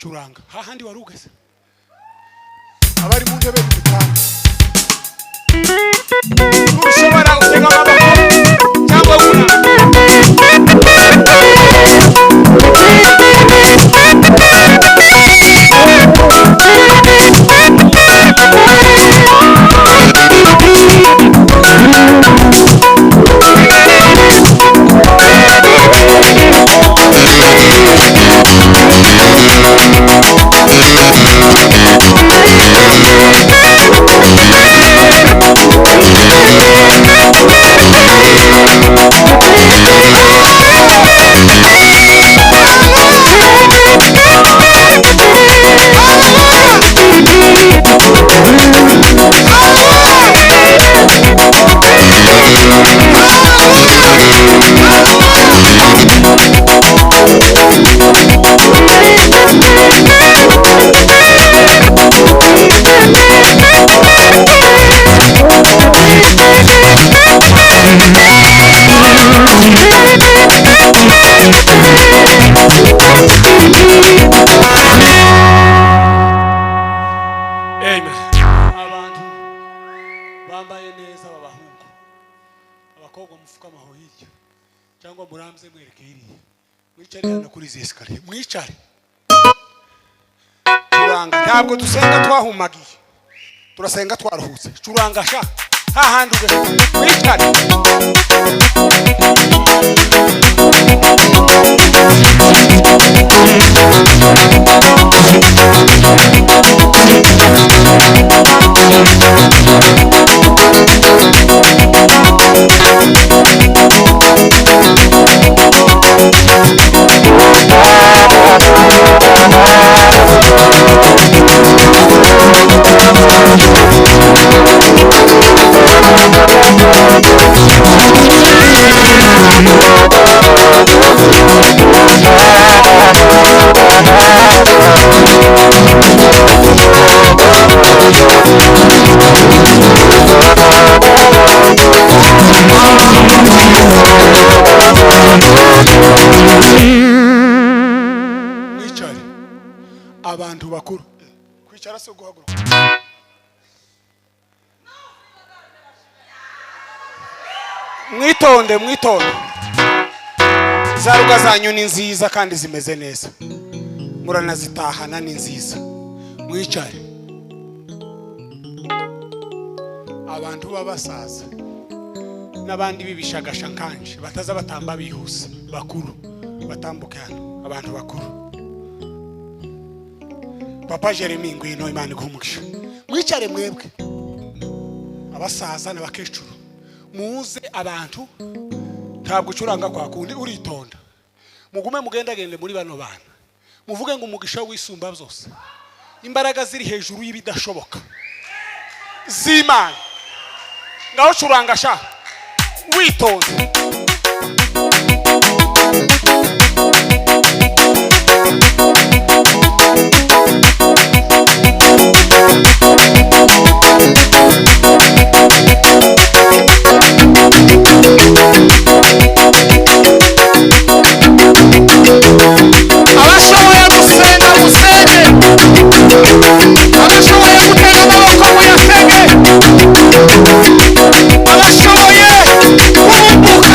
curanga hahandi warugeze abari mu ntebe y'ubutanga ushobora gutega amaboko cyangwa mwicare curanga ntabwo dusenga twahumagiye turasenga twaruhutse curanga sha hahandi mwicare abantu bakuru kwicara se guhaguruka mwitonde zaruga zanyu ni nziza kandi zimeze neza muranazitahana ni nziza mwicare abantu babasaza n'abandi bibishagasha nkanje bataza batamba bihuse bakuru batambuke hano abantu bakuru Papa Jeremy ngwino Imana igumugisha mwicare mwebwe abasaza n'abakecuru muze abantu ntabwo curanga kwa kundi uritonda mugume mugendagende muri bano bana muvuge ngo umugisha wisumba byose imbaraga ziri hejuru y'ibidashoboka z'Imana ngaho curanga sha witonda abashoboye gusenga musenge abashoboye gutera amaboko muyasenge abashoboye kubumbuka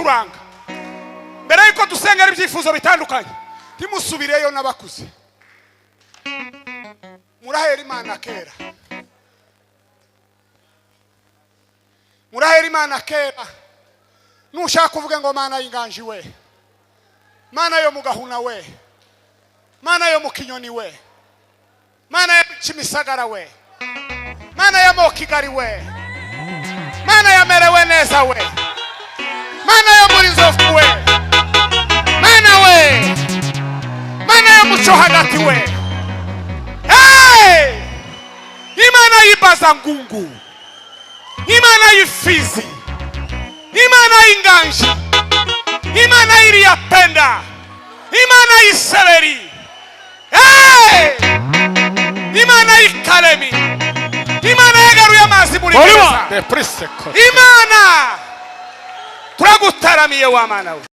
gucuranga mbere yuko dusengera ibyifuzo bitandukanye timusubireyo n'abakuze murahera Imana kera murahera Imana kera nushaka kuvuga ngo Mana y'inganji we Mana yo mugahuna we Mana yo mukinyoni we Mana ya Kimisagara we Mana ya Mokigari we Mana ya Merewe neza we Mana ya muri Nzovu we Mana we Mana ya muco hagati we hey Imana yibaza ngungu Imana yifizi Imana y'inganji Imana iriyapenda Imana yiseleri hey Imana y'ikaremi Imana yagaruye amazi muri gereza Imana turagutaramiye wa Mana we